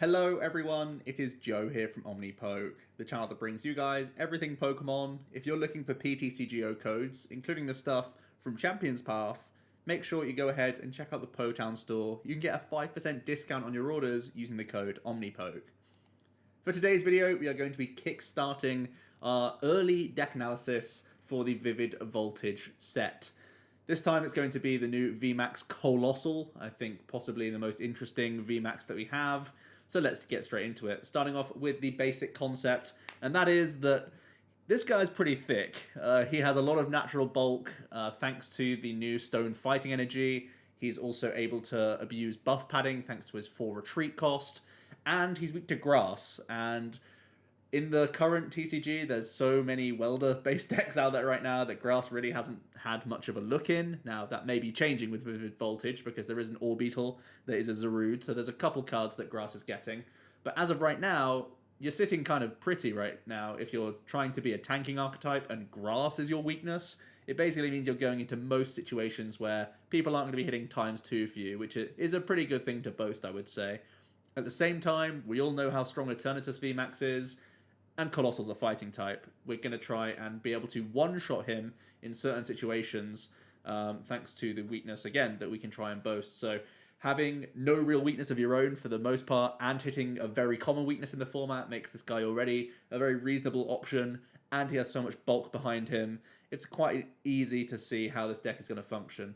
Hello everyone, it is Joe here from Omnipoke, the channel that brings you guys everything Pokemon. If you're looking for PTCGO codes, including the stuff from Champions Path, make sure you go ahead and check out the Potown store. You can get a 5% discount on your orders using the code Omnipoke. For today's video, we are going to be kickstarting our early deck analysis for the Vivid Voltage set. This time it's going to be the new VMAX Coalossal, I think possibly the most interesting VMAX that we have. So let's get straight into it, starting off with the basic concept, and that is that this guy's pretty thick. He has a lot of natural bulk thanks to the new stone fighting energy. He's also able to abuse buff padding thanks to his 4 retreat cost, and he's weak to grass. And in the current TCG, there's so many welder-based decks out there right now that grass really hasn't had much of a look in. Now, that may be changing with Vivid Voltage, because there is an Orbeetle that is a Zarude, so there's a couple cards that grass is getting. But as of right now, you're sitting kind of pretty right now if you're trying to be a tanking archetype and grass is your weakness. It basically means you're going into most situations where people aren't going to be hitting ×2 for you, which is a pretty good thing to boast, I would say. At the same time, we all know how strong Eternatus VMAX is, and Coalossal's a fighting type. We're going to try and be able to one-shot him in certain situations, thanks to the weakness, again, that we can try and boast. So having no real weakness of your own for the most part, and hitting a very common weakness in the format makes this guy already a very reasonable option, and he has so much bulk behind him. It's quite easy to see how this deck is going to function.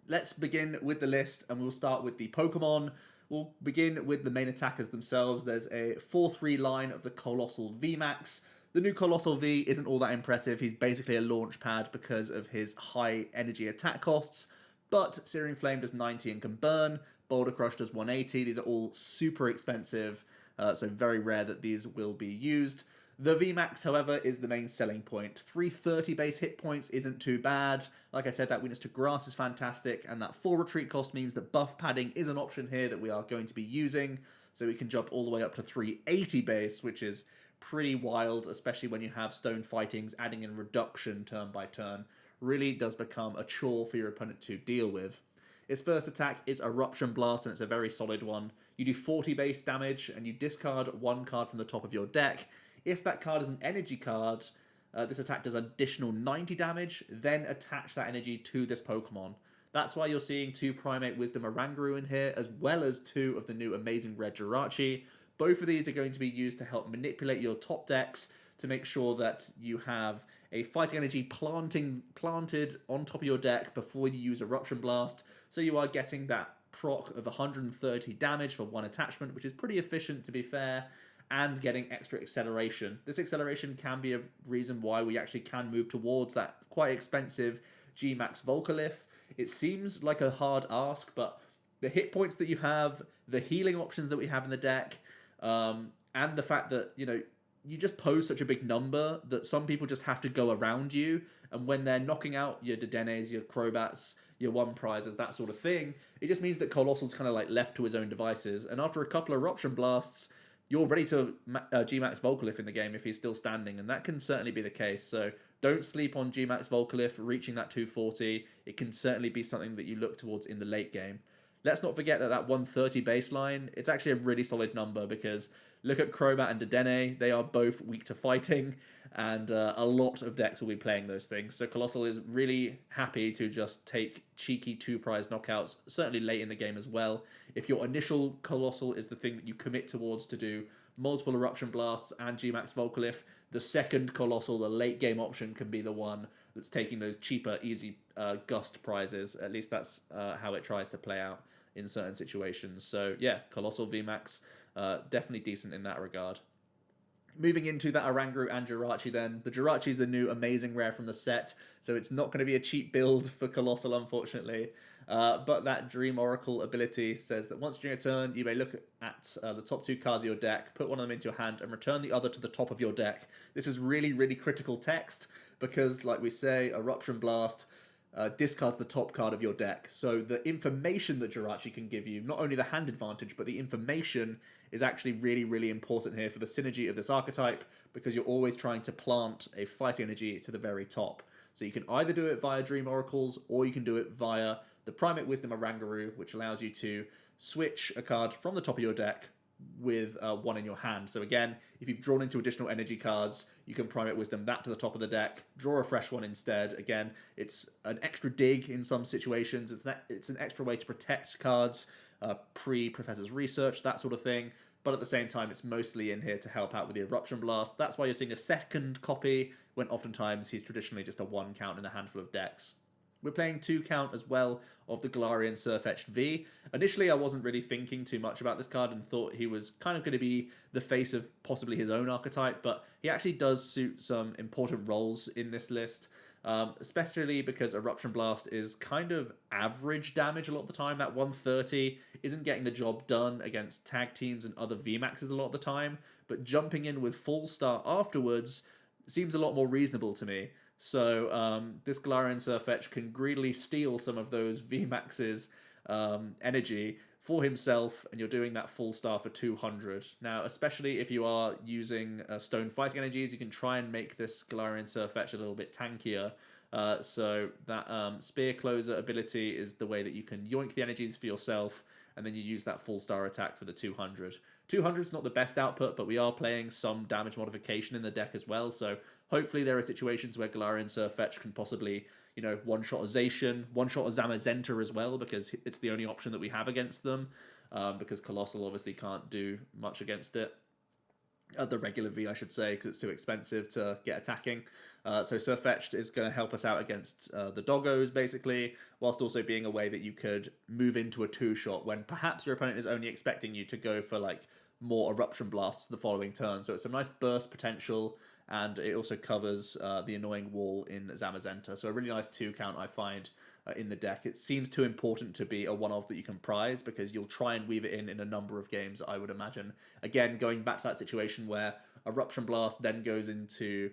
Let's begin with the list, and we'll start with the Pokemon. We'll begin with the main attackers themselves. There's a 4-3 line of the Coalossal VMAX. The new Coalossal V isn't all that impressive. He's basically a launch pad because of his high energy attack costs, but Searing Flame does 90 and can burn. Boulder Crush does 180. These are all super expensive, so very rare that these will be used. The VMAX, however, is the main selling point. 330 base hit points isn't too bad. Like I said, that weakness to grass is fantastic, and that 4 retreat cost means that buff padding is an option here that we are going to be using, so we can jump all the way up to 380 base, which is pretty wild, especially when you have stone fightings adding in reduction turn by turn. Really does become a chore for your opponent to deal with. Its first attack is Eruption Blast, and it's a very solid one. You do 40 base damage, and you discard 1 card from the top of your deck. If that card is an energy card, this attack does additional 90 damage, then attach that energy to this Pokemon. That's why you're seeing 2 Primate Wisdom Oranguru in here, as well as 2 of the new amazing Red Jirachi. Both of these are going to be used to help manipulate your top decks to make sure that you have a Fighting Energy planted on top of your deck before you use Eruption Blast, so you are getting that proc of 130 damage for 1 attachment, which is pretty efficient to be fair, and getting extra acceleration. This acceleration can be a reason why we actually can move towards that quite expensive GMAX Volcalyph. It seems like a hard ask, but the hit points that you have, the healing options that we have in the deck, and the fact that, you just pose such a big number that some people just have to go around you, and when they're knocking out your Dedennes, your Crobats, your 1 prizes, that sort of thing, it just means that Coalossal's kind of like left to his own devices, and after a couple of Eruption Blasts, you're ready to GMAX Volcalyph in the game if he's still standing, and that can certainly be the case. So don't sleep on GMAX Volcalyph reaching that 240. It can certainly be something that you look towards in the late game. Let's not forget that 130 baseline, it's actually a really solid number, because look at Crobat and Dedenne, they are both weak to fighting, and a lot of decks will be playing those things. So Coalossal is really happy to just take cheeky 2-prize knockouts, certainly late in the game as well. If your initial Coalossal is the thing that you commit towards to do multiple Eruption Blasts and GMAX Volcalyph, the second Coalossal, the late game option, can be the one that's taking those cheaper, easy Gust prizes. At least that's how it tries to play out in certain situations. So yeah, Coalossal VMAX, definitely decent in that regard. Moving into that Oranguru and Jirachi then. The Jirachi is a new amazing rare from the set, so it's not going to be a cheap build for Coalossal, unfortunately. But that Dream Oracle ability says that once during a turn, you may look at the top 2 cards of your deck, put one of them into your hand, and return the other to the top of your deck. This is really, really critical text, because, like we say, Eruption Blast discards the top card of your deck. So the information that Jirachi can give you, not only the hand advantage, but the information is actually really, really important here for the synergy of this archetype, because you're always trying to plant a fighting energy to the very top. So you can either do it via Dream Oracles, or you can do it via the Primate Wisdom Oranguru, which allows you to switch a card from the top of your deck with one in your hand. So again, if you've drawn into additional energy cards, you can Primate Wisdom that to the top of the deck, draw a fresh one instead. Again, it's an extra dig in some situations. It's an extra way to protect cards pre-Professor's Research, that sort of thing. But at the same time, it's mostly in here to help out with the Eruption Blast. That's why you're seeing a second copy, when oftentimes he's traditionally just a 1 count in a handful of decks. We're playing 2 count as well of the Galarian Sirfetch'd V. Initially, I wasn't really thinking too much about this card and thought he was kind of going to be the face of possibly his own archetype, but he actually does suit some important roles in this list, especially because Eruption Blast is kind of average damage a lot of the time. That 130 isn't getting the job done against tag teams and other VMAXs a lot of the time, but jumping in with full start afterwards seems a lot more reasonable to me. So this Galarian Sirfetch'd can greedily steal some of those VMAX's energy for himself, and you're doing that full star for 200. Now, especially if you are using stone fighting energies, you can try and make this Galarian Sirfetch'd a little bit tankier. So that Spear Closer ability is the way that you can yoink the energies for yourself, and then you use that full star attack for the 200. 200 is not the best output, but we are playing some damage modification in the deck as well, so hopefully there are situations where Galarian Sirfetch'd can possibly, one-shot a Zacian, one-shot a Zamazenta as well, because it's the only option that we have against them, because Coalossal obviously can't do much against it. The regular V, I should say, because it's too expensive to get attacking. So Sirfetch'd is going to help us out against the Doggos, basically, whilst also being a way that you could move into a 2-shot when perhaps your opponent is only expecting you to go for, more Eruption Blasts the following turn. So it's a nice burst potential, and it also covers the annoying wall in Zamazenta. So a really nice 2-count, I find, in the deck. It seems too important to be a one-off that you can prize, because you'll try and weave it in a number of games, I would imagine. Again, going back to that situation where Eruption Blast then goes into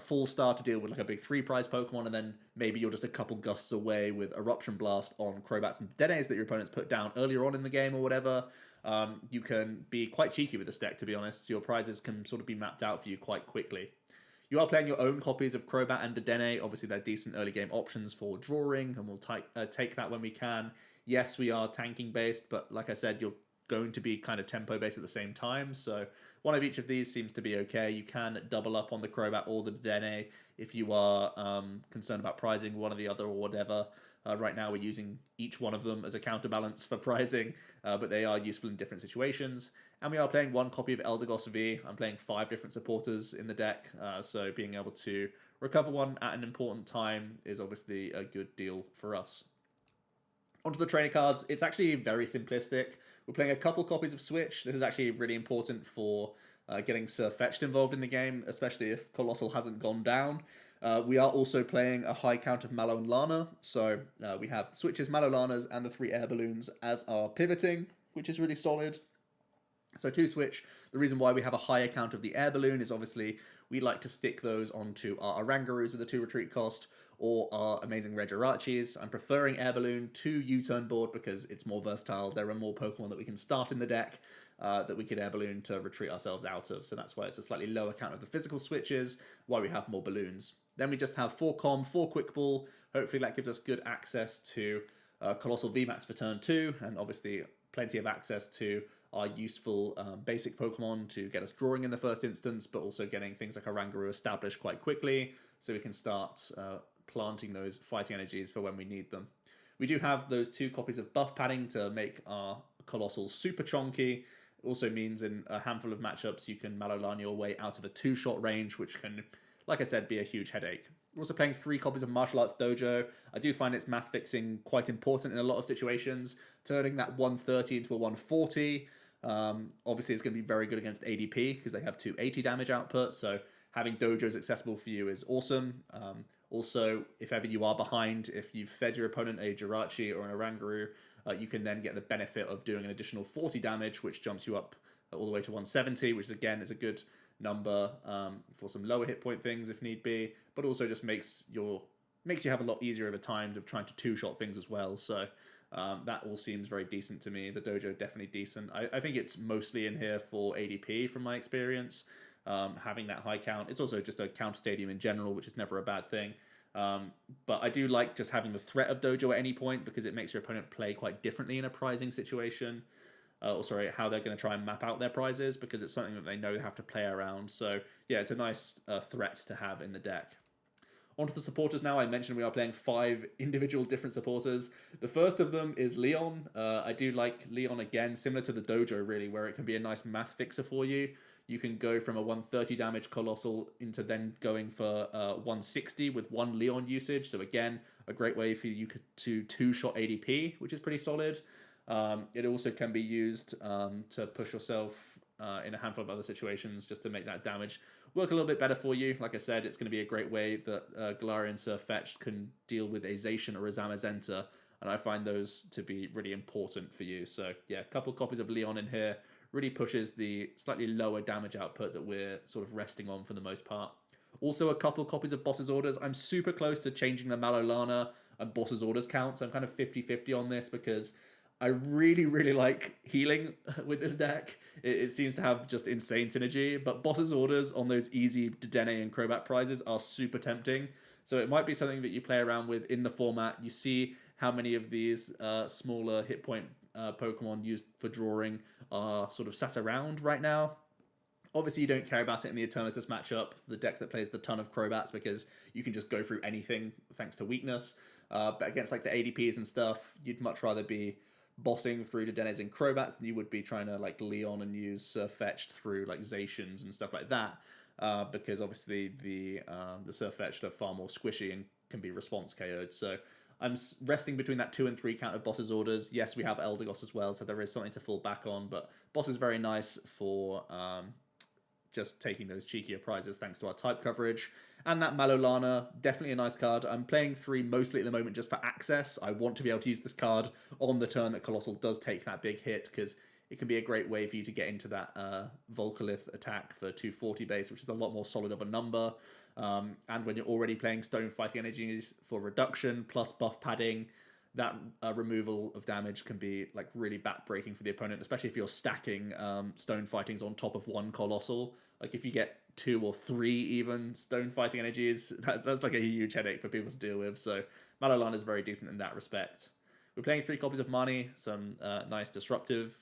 full star to deal with a big 3-prize Pokemon, and then maybe you're just a couple gusts away with Eruption Blast on Crobats and Dedennes that your opponents put down earlier on in the game or whatever. You can be quite cheeky with this deck, to be honest. Your prizes can sort of be mapped out for you quite quickly. You are playing your own copies of Crobat and Dedenne. Obviously, they're decent early game options for drawing, and we'll take that when we can. Yes, we are tanking based, but like I said, you're going to be kind of tempo based at the same time, so one of each of these seems to be okay. You can double up on the Crobat or the Dedenne if you are concerned about prizing one or the other or whatever. Right now we're using each one of them as a counterbalance for prizing, but they are useful in different situations. And we are playing 1 copy of Eldegoss V. I'm playing 5 different supporters in the deck, so being able to recover one at an important time is obviously a good deal for us. Onto the trainer cards, it's actually very simplistic. We're playing a couple copies of Switch. This is actually really important for getting Sirfetch'd involved in the game, especially if Coalossal hasn't gone down. We are also playing a high count of Mallow&Lana, so we have Switches, Mallow&Lanas, and the 3 air balloons as our pivoting, which is really solid. So to switch, the reason why we have a higher count of the air balloon is obviously we like to stick those onto our Orangurus with a 2 retreat cost, or our amazing Red Jirachis. I'm preferring air balloon to U-turn board because it's more versatile. There are more Pokemon that we can start in the deck that we could air balloon to retreat ourselves out of. So that's why it's a slightly lower count of the physical switches, why we have more balloons. Then we just have 4 Com, 4 Quick Ball. Hopefully that gives us good access to Coalossal VMAX for turn 2, and obviously plenty of access to our useful basic Pokemon to get us drawing in the first instance, but also getting things like Oranguru established quite quickly, so we can start planting those fighting energies for when we need them. We do have those 2 copies of buff padding to make our Coalossal super chonky. Also means in a handful of matchups you can Mallow&Lana your way out of a 2-shot range, which can, like I said, be a huge headache. We're also playing 3 copies of Martial Arts Dojo. I do find its math fixing quite important in a lot of situations, turning that 130 into a 140. Obviously it's going to be very good against ADP because they have 280 damage output, so having Dojos accessible for you is awesome. Also, if ever you are behind, if you've fed your opponent a Jirachi or an Oranguru, you can then get the benefit of doing an additional 40 damage, which jumps you up all the way to 170, which again is a good number for some lower hit point things if need be, but also just makes you have a lot easier over time of trying to 2-shot things as well. So that all seems very decent to me. The Dojo definitely decent. I think it's mostly in here for ADP from my experience. Having that high count. It's also just a counter stadium in general, which is never a bad thing. But I do like just having the threat of Dojo at any point because it makes your opponent play quite differently in a prizing situation. or sorry, how they're going to try and map out their prizes, because it's something that they know they have to play around. So yeah, it's a nice threat to have in the deck. Onto the supporters now. I mentioned we are playing 5 individual different supporters. The first of them is Leon. I do like Leon again, similar to the Dojo really, where it can be a nice math fixer for you. You can go from a 130 damage Coalossal into then going for 160 with 1 Leon usage. So again, a great way for you to 2-shot ADP, which is pretty solid. It also can be used to push yourself in a handful of other situations just to make that damage work a little bit better for you. Like I said, it's going to be a great way that Galarian Sirfetch'd can deal with a Zacian or a Zamazenta, and I find those to be really important for you. So yeah, a couple copies of Leon in here really pushes the slightly lower damage output that we're sort of resting on for the most part. Also a couple copies of Boss's Orders. I'm super close to changing the Mallow&Lana and Boss's Orders count, so I'm kind of 50-50 on this because I really, really like healing with this deck. It seems to have just insane synergy, but Boss's Orders on those easy Dedenne and Crobat prizes are super tempting. So it might be something that you play around with in the format. You see how many of these smaller hit point Pokemon used for drawing are sort of sat around right now. Obviously, you don't care about it in the Eternatus matchup, the deck that plays the ton of Crobats, because you can just go through anything thanks to weakness. But against like the ADPs and stuff, you'd much rather be bossing through Dedennes and Crobats than you would be trying to like Leon and use Sirfetch'd through like Zacians and stuff like that. Because obviously the Sirfetch'd are far more squishy and can be response KO'd. So I'm resting between that 2 and 3 count of Boss's Orders. Yes, we have Eldegoss as well, so there is something to fall back on, but Boss is very nice for just taking those cheekier prizes thanks to our type coverage. And that Mallow&Lana, definitely a nice card. I'm playing 3 mostly at the moment just for access. I want to be able to use this card on the turn that Coalossal does take that big hit, because it can be a great way for you to get into that Volcalith attack for 240 base, which is a lot more solid of a number. And when you're already playing Stone Fighting Energies for reduction plus buff padding, that removal of damage can be like really back-breaking for the opponent, especially if you're stacking Stone Fightings on top of 1 Coalossal. Like if you get 2 or 3 even Stone Fighting Energies, that's like a huge headache for people to deal with. So Mallow&Lana is very decent in that respect. We're playing 3 copies of Marnie, some nice disruptive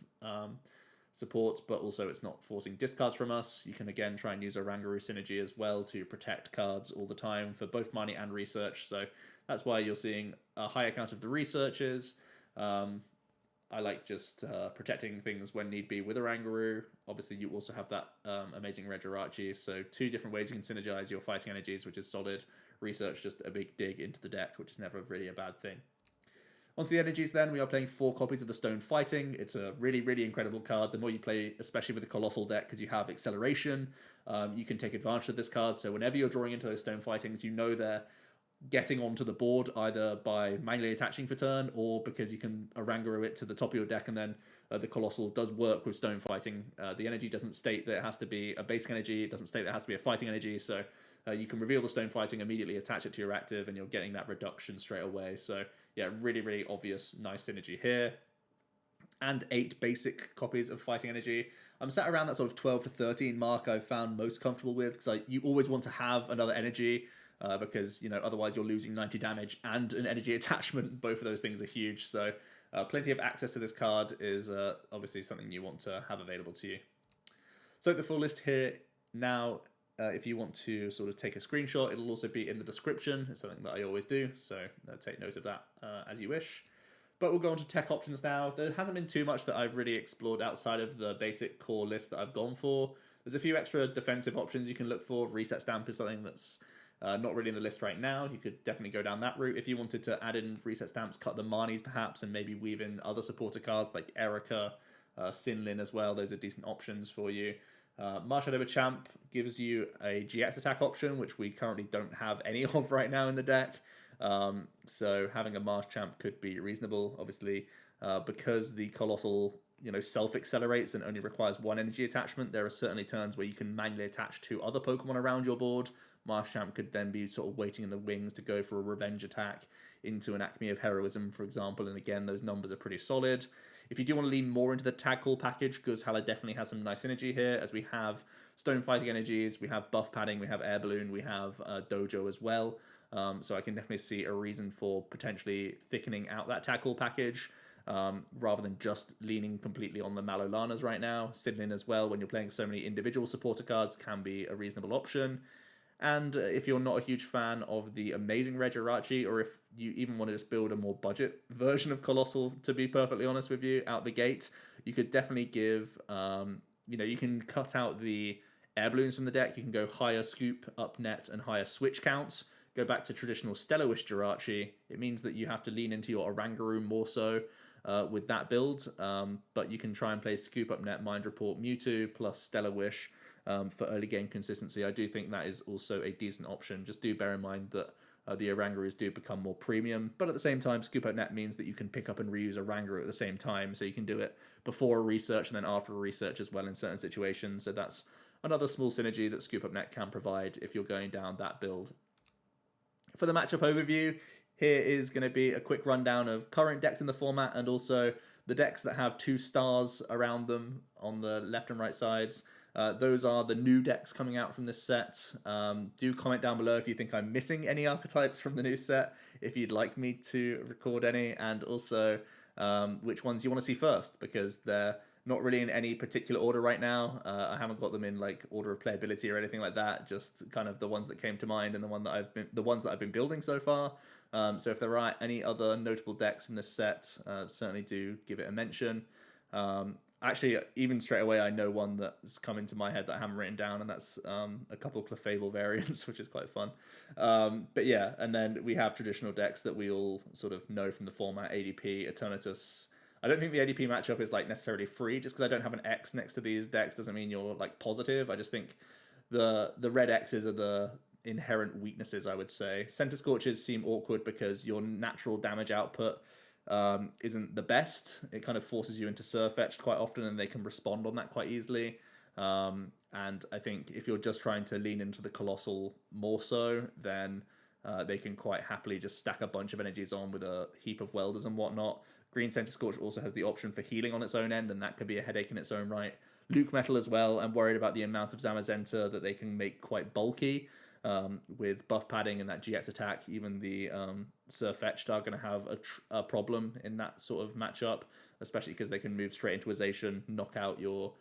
supports, but also it's not forcing discards from us. You can again try and use Oranguru synergy as well to protect cards all the time for both Marnie and research. So that's why you're seeing a higher count of the researches. I like just protecting things when need be with Oranguru. Obviously, you also have that amazing Red Jirachi. So 2 different ways you can synergize your fighting energies, which is solid. Research, just a big dig into the deck, which is never really a bad thing. Onto the energies then, we are playing 4 copies of the Stone Fighting. It's a really, really incredible card. The more you play, especially with the Coalossal deck, because you have acceleration, you can take advantage of this card. So whenever you're drawing into those Stone Fightings, you know they're getting onto the board either by manually attaching for turn or because you can Oranguru it to the top of your deck, and then the Coalossal does work with Stone Fighting. The energy doesn't state that it has to be a basic energy. It doesn't state that it has to be a fighting energy. So you can reveal the Stone Fighting, immediately attach it to your active, and you're getting that reduction straight away. So yeah, really, really obvious, nice synergy here. And 8 basic copies of Fighting Energy. I'm sat around that sort of 12 to 13 mark I've found most comfortable with, because you always want to have another energy, because, you know, otherwise you're losing 90 damage and an energy attachment. Both of those things are huge. So plenty of access to this card is obviously something you want to have available to you. So the full list here now. If you want to sort of take a screenshot, it'll also be in the description. It's something that I always do, so take note of that as you wish. But we'll go on to tech options now. There hasn't been too much that I've really explored outside of the basic core list that I've gone for. There's a few extra defensive options you can look for. Reset Stamp is something that's not really in the list right now. You could definitely go down that route. If you wanted to add in Reset Stamps, cut the Marnies perhaps, and maybe weave in other supporter cards like Erica, Sinlin as well. Those are decent options for you. Marshadow Champ gives you a GX attack option, which we currently don't have any of right now in the deck. So having a Marsh Champ could be reasonable. Obviously, because the Coalossal, you know, self-accelerates and only requires 1 energy attachment, there are certainly turns where you can manually attach 2 other Pokemon around your board. Marsh Champ could then be sort of waiting in the wings to go for a revenge attack into an Acme of Heroism, for example, and again, those numbers are pretty solid. If you do want to lean more into the tag call package, Gust KO definitely has some nice synergy here, as we have Stone Fighting Energies, we have Buff Padding, we have Air Balloon, we have Dojo as well. So I can definitely see a reason for potentially thickening out that tag call package. rather than just leaning completely on the Mallow&Lanas right now. Sidlin as well, when you're playing so many individual supporter cards, can be a reasonable option. And if you're not a huge fan of the amazing AR Jirachi, or if you even want to just build a more budget version of Coalossal, to be perfectly honest with you, out the gate, you could definitely give, you can cut out the air balloons from the deck. You can go higher scoop, up net, and higher switch counts. Go back to traditional Stellar-Wish Jirachi. It means that you have to lean into your Oranguru more so with that build, but you can try and play Scoop Up Net, Mind Report, Mewtwo, plus Stellar Wish for early game consistency. I do think that is also a decent option. Just do bear in mind that the Orangurus do become more premium, but at the same time, Scoop Up Net means that you can pick up and reuse Oranguru at the same time, so you can do it before a research and then after a research as well in certain situations. So that's another small synergy that Scoop Up Net can provide if you're going down that build. For the matchup overview, here is going to be a quick rundown of current decks in the format and also the decks that have 2 stars around them on the left and right sides. Those are the new decks coming out from this set. Do comment down below if you think I'm missing any archetypes from the new set, if you'd like me to record any, and also which ones you want to see first, because they're not really in any particular order right now. I haven't got them in like order of playability or anything like that. Just kind of the ones that came to mind and the ones that I've been building so far. So if there are any other notable decks from this set, certainly do give it a mention. Actually, even straight away, I know one that's come into my head that I haven't written down, and that's a couple of Clefable variants, which is quite fun. But yeah, and then we have traditional decks that we all sort of know from the format: ADP, Eternatus. I don't think the ADP matchup is like necessarily free. Just because I don't have an X next to these decks doesn't mean you're like positive. I just think the red X's are the inherent weaknesses, I would say. Center Scorches seem awkward because your natural damage output isn't the best. It kind of forces you into Sirfetch'd quite often, and they can respond on that quite easily. And I think if you're just trying to lean into the Coalossal more so, then they can quite happily just stack a bunch of energies on with a heap of welders and whatnot. Green Center Scorch also has the option for healing on its own end, and that could be a headache in its own right. Luke Metal as well. I'm worried about the amount of Zamazenta that they can make quite bulky. With buff padding and that GX attack, even the Sirfetch'd are going to have a problem in that sort of matchup, especially because they can move straight into Azation, knock out your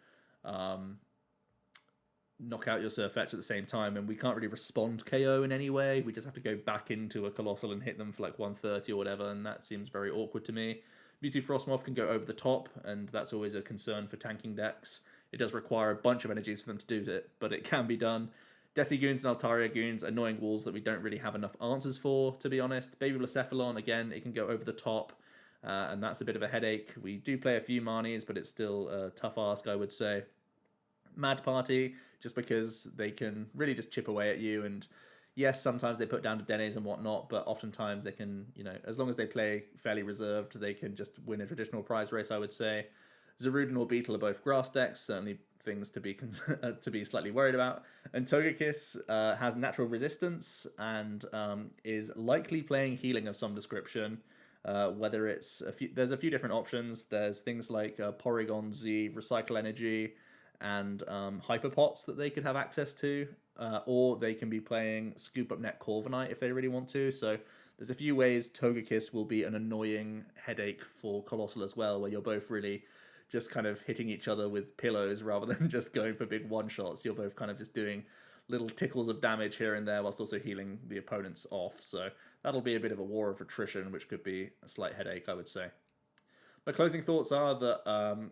Sirfetch'd at the same time, and we can't really respond KO in any way. We just have to go back into a Coalossal and hit them for like 130 or whatever, and that seems very awkward to me. Mewtwo Frostmoth can go over the top, and that's always a concern for tanking decks. It does require a bunch of energies for them to do it, but it can be done. Desi Goons and Altaria Goons, annoying walls that we don't really have enough answers for, to be honest. Baby Blacephalon, again, it can go over the top, and that's a bit of a headache. We do play a few Marnies, but it's still a tough ask, I would say. Mad Party, just because they can really just chip away at you, and yes, sometimes they put down Dedennes and whatnot, but oftentimes they can, as long as they play fairly reserved, they can just win a traditional prize race, I would say. Zarude and Orbeetle are both grass decks, certainly things to be slightly worried about. And Togekiss has natural resistance and is likely playing healing of some description. Whether it's there's a few different options. There's things like Porygon Z, Recycle Energy, and Hyperpots that they could have access to, or they can be playing Scoop Up Net Corviknight if they really want to. So there's a few ways Togekiss will be an annoying headache for Coalossal as well, where you're both really just kind of hitting each other with pillows rather than just going for big one-shots. You're both kind of just doing little tickles of damage here and there whilst also healing the opponents off. So that'll be a bit of a war of attrition, which could be a slight headache, I would say. My closing thoughts are that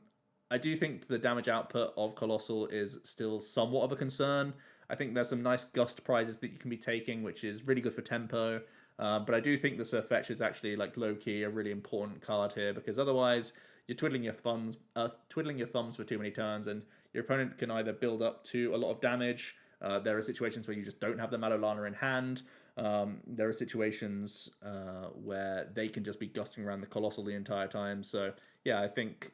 I do think the damage output of Coalossal is still somewhat of a concern. I think there's some nice Gust prizes that you can be taking, which is really good for tempo. But I do think the Sirfetch'd is actually like low-key a really important card here, because otherwise you're twiddling your thumbs for too many turns, and your opponent can either build up to a lot of damage. There are situations where you just don't have the Mallow&Lana in hand. There are situations where they can just be gusting around the Coalossal the entire time. So yeah, I think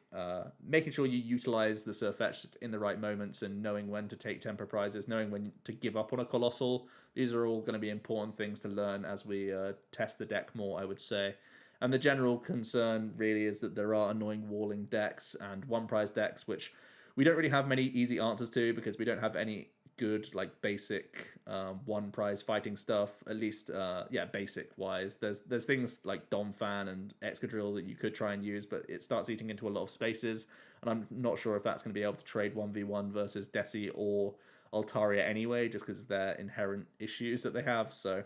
making sure you utilize the Sirfetch'd in the right moments and knowing when to take tempo prizes, knowing when to give up on a Coalossal, these are all going to be important things to learn as we test the deck more, I would say. And the general concern really is that there are annoying walling decks and one prize decks, which we don't really have many easy answers to because we don't have any good, like, basic one prize fighting stuff, at least yeah, basic wise. There's things like Domfan and Excadrill that you could try and use, but it starts eating into a lot of spaces, and I'm not sure if that's going to be able to trade 1v1 versus Desi or Altaria anyway, just because of their inherent issues that they have. So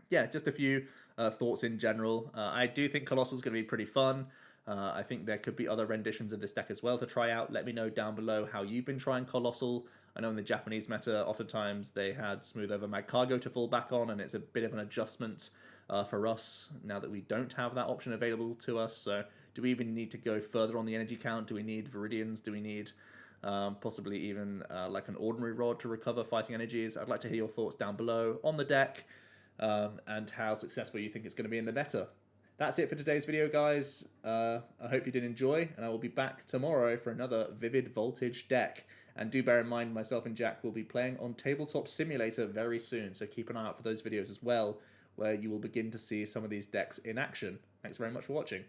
yeah, just a few thoughts in general. I do think Coalossal is going to be pretty fun. I think there could be other renditions of this deck as well to try out. Let me know down below how you've been trying Coalossal. I know in the Japanese meta, oftentimes they had Smooth Over Magcargo to fall back on, and it's a bit of an adjustment for us now that we don't have that option available to us. So do we even need to go further on the energy count? Do we need Viridians? Do we need possibly even like an Ordinary Rod to recover fighting energies? I'd like to hear your thoughts down below on the deck and how successful you think it's going to be in the meta. That's it for today's video, guys. I hope you did enjoy, and I will be back tomorrow for another Vivid Voltage deck. And do bear in mind, myself and Jack will be playing on Tabletop Simulator very soon, so keep an eye out for those videos as well, where you will begin to see some of these decks in action. Thanks very much for watching.